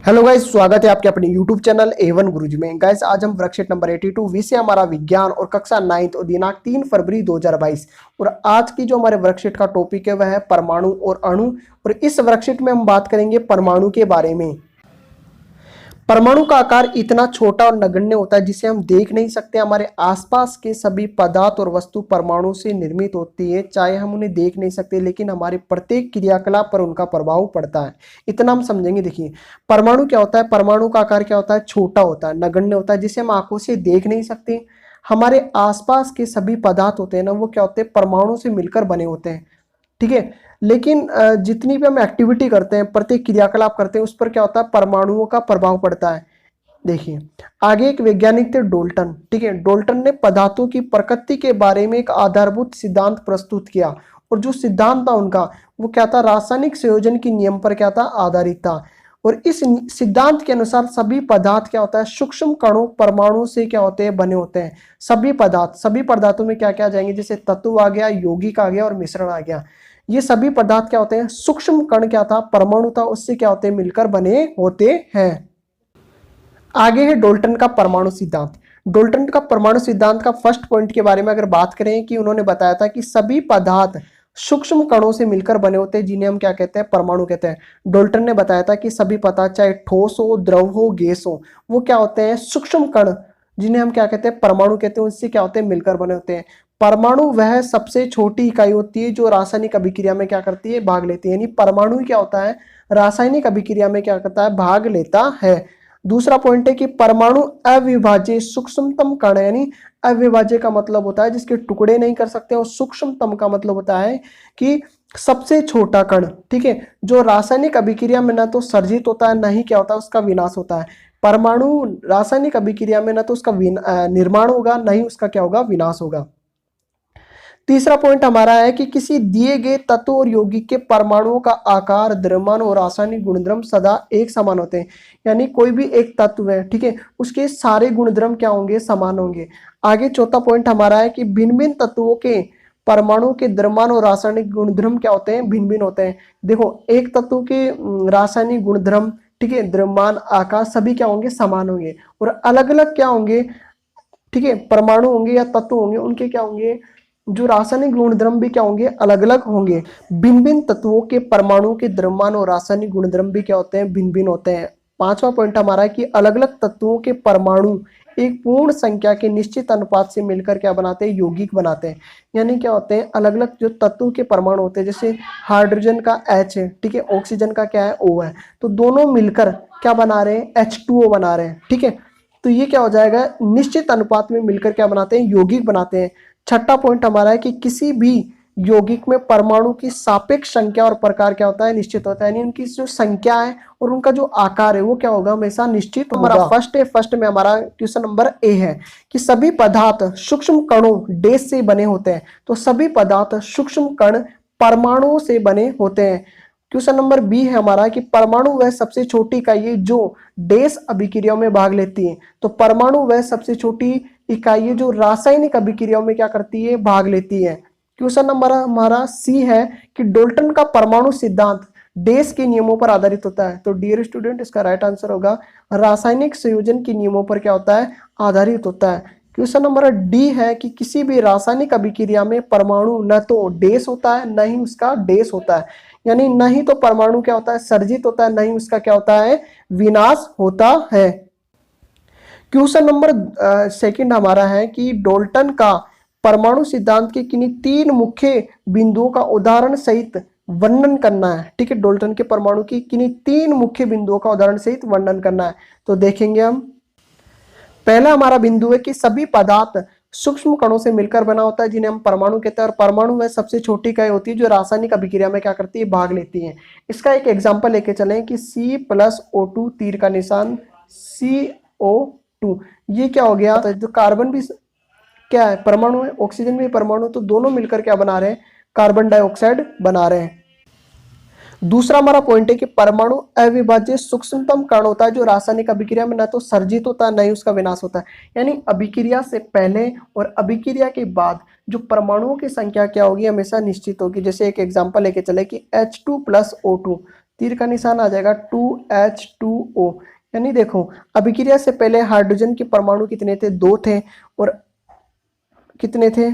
Hello guys, स्वागत है आपके अपने यूट्यूब चैनल A1 गुरुजी में। गाइस आज हम वर्कशीट नंबर 82 विषय हमारा विज्ञान और कक्षा 9 और दिनांक 3 फरवरी 2022 और आज की जो हमारे वर्कशीट का टॉपिक है वह है परमाणु और अणु। और इस वर्कशीट में हम बात करेंगे परमाणु के बारे में। परमाणु का आकार इतना छोटा और नगण्य होता है जिसे हम देख नहीं सकते। हमारे आसपास के सभी पदार्थ और वस्तु परमाणु से निर्मित होती है, चाहे हम उन्हें देख नहीं सकते, लेकिन हमारे प्रत्येक क्रियाकलाप पर उनका प्रभाव पड़ता है। इतना हम समझेंगे। देखिए परमाणु क्या होता है, परमाणु का आकार क्या होता है, छोटा होता है, नगण्य होता है, जिसे हम आंखों से देख नहीं सकते। हमारे आसपास के सभी पदार्थ होते हैं ना, वो क्या होते हैं, परमाणु से मिलकर बने होते हैं, ठीक है। लेकिन जितनी भी हम एक्टिविटी करते हैं, प्रत्येक क्रियाकलाप करते हैं, उस पर क्या होता है, परमाणुओं का प्रभाव पड़ता है। देखिए आगे एक वैज्ञानिक थे डोल्टन, ठीक है। डोल्टन ने पदार्थों की प्रकृति के बारे में एक आधारभूत सिद्धांत प्रस्तुत किया और जो सिद्धांत था उनका वो क्या था, रासायनिक संयोजन के नियम पर क्या था, आधारित था। और इस सिद्धांत के अनुसार सभी पदार्थ क्या होता है, सूक्ष्म कणों परमाणु से क्या होते हैं, बने होते हैं। सभी पदार्थ, सभी पदार्थों में क्या क्या आ जाएंगे, जैसे तत्व आ गया, यौगिक आ गया और मिश्रण आ गया। ये सभी पदार्थ क्या होते हैं, सूक्ष्म कण क्या था, परमाणु था, उससे क्या होते हैं, मिलकर बने होते हैं। आगे है डोल्टन का परमाणु सिद्धांत। डोल्टन का परमाणु सिद्धांत का फर्स्ट पॉइंट के बारे में अगर बात करें कि उन्होंने बताया था कि सभी पदार्थ सूक्ष्म कणों से मिलकर बने होते हैं, जिन्हें हम क्या कहते हैं, परमाणु कहते हैं। डोल्टन ने बताया था कि सभी पदार्थ चाहे ठोस हो, द्रव हो, गैस हो, वो क्या होते हैं, सूक्ष्म कण, जिन्हें हम क्या कहते हैं, परमाणु कहते हैं, उससे क्या होते हैं, मिलकर बने होते हैं। परमाणु वह सबसे छोटी इकाई होती है जो रासायनिक अभिक्रिया में क्या करती है, भाग लेती है। यानी परमाणु क्या होता है, रासायनिक अभिक्रिया में क्या करता है, भाग लेता है। दूसरा पॉइंट है कि परमाणु अविभाज्य सूक्ष्मतम कण, यानी अविभाज्य का मतलब होता है जिसके टुकड़े नहीं कर सकते, और सूक्ष्मतम का मतलब होता है कि सबसे छोटा कण, ठीक है, जो रासायनिक अभिक्रिया में ना तो सर्जित होता है, ना ही क्या होता है, उसका विनाश होता है। परमाणु रासायनिक अभिक्रिया में ना तो उसका निर्माण होगा, ना ही उसका क्या होगा, विनाश होगा। तीसरा पॉइंट हमारा है कि किसी दिए गए तत्व और यौगिक के परमाणुओं का आकार, द्रव्यमान और रासायनिक गुणधर्म सदा एक समान होते हैं। यानी कोई भी एक तत्व है, ठीक है, उसके सारे गुणधर्म क्या होंगे, समान होंगे। आगे चौथा पॉइंट हमारा है कि भिन्न भिन्न तत्वों के परमाणु के द्रव्यमान और रासायनिक गुणधर्म क्या होते हैं, भिन्न भिन्न होते हैं। देखो एक तत्व के रासायनिक गुणधर्म, ठीक है, द्रव्यमान, आकार सभी क्या होंगे, समान होंगे, और अलग अलग क्या होंगे, ठीक है, परमाणु होंगे या तत्व होंगे, उनके क्या होंगे, जो रासायनिक गुणधर्म भी क्या होंगे, अलग अलग होंगे। भिन्न भिन्न तत्वों के परमाणु के द्रव्यमान और रासायनिक गुणधर्म भी क्या होते हैं, भिन्न भिन्न होते हैं। पांचवा पॉइंट हमारा है कि अलग अलग तत्वों के परमाणु एक पूर्ण संख्या के निश्चित अनुपात से मिलकर क्या बनाते हैं, यौगिक बनाते हैं। यानी क्या होते हैं, अलग अलग जो तत्वों के परमाणु होते हैं, जैसे हाइड्रोजन का H है, ठीक है, ऑक्सीजन का क्या है, O है, तो दोनों मिलकर क्या बना रहे हैं, H2O बना रहे हैं, ठीक है। तो ये क्या हो जाएगा, निश्चित अनुपात में मिलकर क्या बनाते हैं, यौगिक बनाते हैं। छठा पॉइंट हमारा है कि किसी भी यौगिक में परमाणु की सापेक्ष संख्या और प्रकार क्या होता है, निश्चित होता है। यानी उनकी जो संख्या है और उनका जो आकार है वो क्या होगा, हमेशा निश्चित होगा। हमारा फर्स्ट है, फर्स्ट में हमारा क्वेश्चन नंबर ए है कि सभी पदार्थ सूक्ष्म कणों डैश से बने होते हैं। तो सभी पदार्थ सूक्ष्म कण परमाणुओं से बने होते हैं। क्वेश्चन नंबर बी है हमारा कि परमाणु वह सबसे छोटी इकाई है जो डैश अभिक्रियाओं में भाग लेती है। तो परमाणु वह सबसे छोटी इकाई है जो रासायनिक अभिक्रियाओं में क्या करती है, भाग लेती है। क्वेश्चन नंबर हमारा सी है कि डोल्टन का परमाणु सिद्धांत डैश के नियमों पर आधारित होता है। तो डियर स्टूडेंट, इसका राइट आंसर होगा रासायनिक संयोजन के नियमों पर क्या होता है, आधारित होता है। क्वेश्चन नंबर डी है कि किसी भी रासायनिक अभिक्रिया में परमाणु न तो डैश होता है, न ही उसका डैश होता है। यानी न ही तो परमाणु क्या होता है, सर्जित होता है, न ही उसका क्या होता है, विनाश होता है। क्वेश्चन नंबर सेकंड हमारा है कि डोल्टन का परमाणु सिद्धांत के किन्हीं तीन मुख्य बिंदुओं का उदाहरण सहित वर्णन करना है, ठीक है। डोल्टन के परमाणु की किन्हीं तीन मुख्य बिंदुओं का उदाहरण सहित वर्णन करना है। तो देखेंगे हम, पहला हमारा बिंदु है कि सभी पदार्थ सूक्ष्म कणों से मिलकर बना होता है, जिन्हें हम परमाणु कहते हैं, और परमाणु में सबसे छोटी इकाई होती है जो रासायनिक अभिक्रिया में क्या करती है, भाग लेती है। इसका एक एग्जांपल लेके चलें कि C+O2 तीर का निशान CO2, ये क्या हो गया, तो कार्बन भी क्या है, परमाणु है, ऑक्सीजन भी परमाणु, तो दोनों मिलकर क्या बना रहे हैं, कार्बन डाइऑक्साइड बना रहे हैं। दूसरा हमारा पॉइंट है कि परमाणु अविभाज्य सूक्ष्मतम कण होता है जो रासायनिक अभिक्रिया में न तो सर्जित होता है, न ही उसका विनाश होता है। यानी अभिक्रिया से पहले और अभिक्रिया के बाद जो परमाणुओं की संख्या क्या होगी, हमेशा निश्चित होगी। जैसे एक एग्जांपल लेके चले कि H2+O2, तीर का निशान आ जाएगा 2H2O। यानी देखो अभिक्रिया से पहले हाइड्रोजन के परमाणु कितने थे, 2 थे, और कितने थे,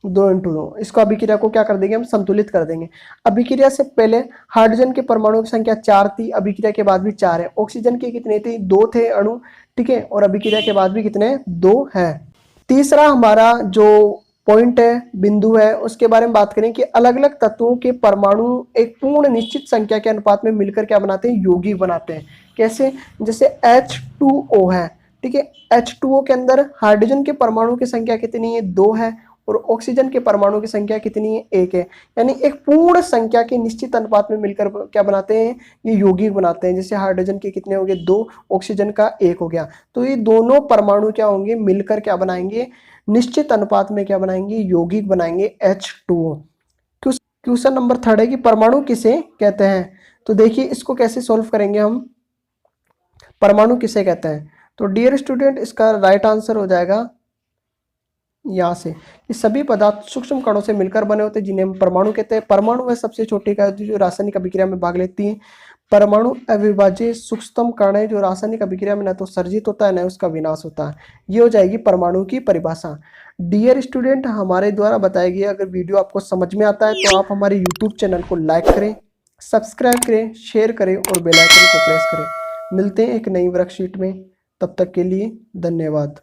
2 × 2। इसको अभिक्रिया को क्या कर देंगे, हम संतुलित कर देंगे। अभिक्रिया से पहले हाइड्रोजन के परमाणु की संख्या 4 थी, अभिक्रिया के बाद भी 4 है। ऑक्सीजन के कितने थे, 2 थे अणु, ठीक है, और अभिक्रिया के बाद भी कितने, 2 है। तीसरा हमारा जो पॉइंट है, बिंदु है, उसके बारे में बात करें कि अलग अलग तत्वों के परमाणु एक पूर्ण निश्चित संख्या के अनुपात में मिलकर क्या बनाते हैं, यौगिक बनाते हैं। कैसे, जैसे H2O है, ठीक है, H2O के अंदर हाइड्रोजन के परमाणु की संख्या कितनी है, 2 है, और ऑक्सीजन के परमाणु की संख्या कितनी है, 1 है। यानी एक पूर्ण संख्या के निश्चित अनुपात में मिलकर क्या बनाते हैं, ये यौगिक बनाते हैं। जैसे हाइड्रोजन के कितने हो गए, 2, ऑक्सीजन का 1 हो गया। तो ये दोनों परमाणु क्या होंगे, मिलकर क्या बनाएंगे, निश्चित अनुपात में क्या बनाएंगे, यौगिक बनाएंगे H2O। क्वेश्चन नंबर 3 है कि परमाणु किसे कहते हैं। तो देखिए इसको कैसे सॉल्व करेंगे हम, परमाणु किसे कहते हैं। तो डियर स्टूडेंट, इसका राइट आंसर हो जाएगा यहाँ से कि सभी पदार्थ सूक्ष्म कणों से मिलकर बने होते हैं जिन्हें हम परमाणु कहते हैं। परमाणु वह सबसे छोटी इकाई होती है जो रासायनिक अभिक्रिया में भाग लेती है। परमाणु अविभाज्य सूक्ष्मतम कण है जो रासायनिक अभिक्रिया में न तो सर्जित होता है न उसका विनाश होता है। ये हो जाएगी परमाणु की परिभाषा। डियर स्टूडेंट, हमारे द्वारा बताई गई अगर वीडियो आपको समझ में आता है तो आप हमारे यूट्यूब चैनल को लाइक करें, सब्सक्राइब करें, शेयर करें और बेल आइकन को प्रेस करें। मिलते हैं एक नई वर्कशीट में, तब तक के लिए धन्यवाद।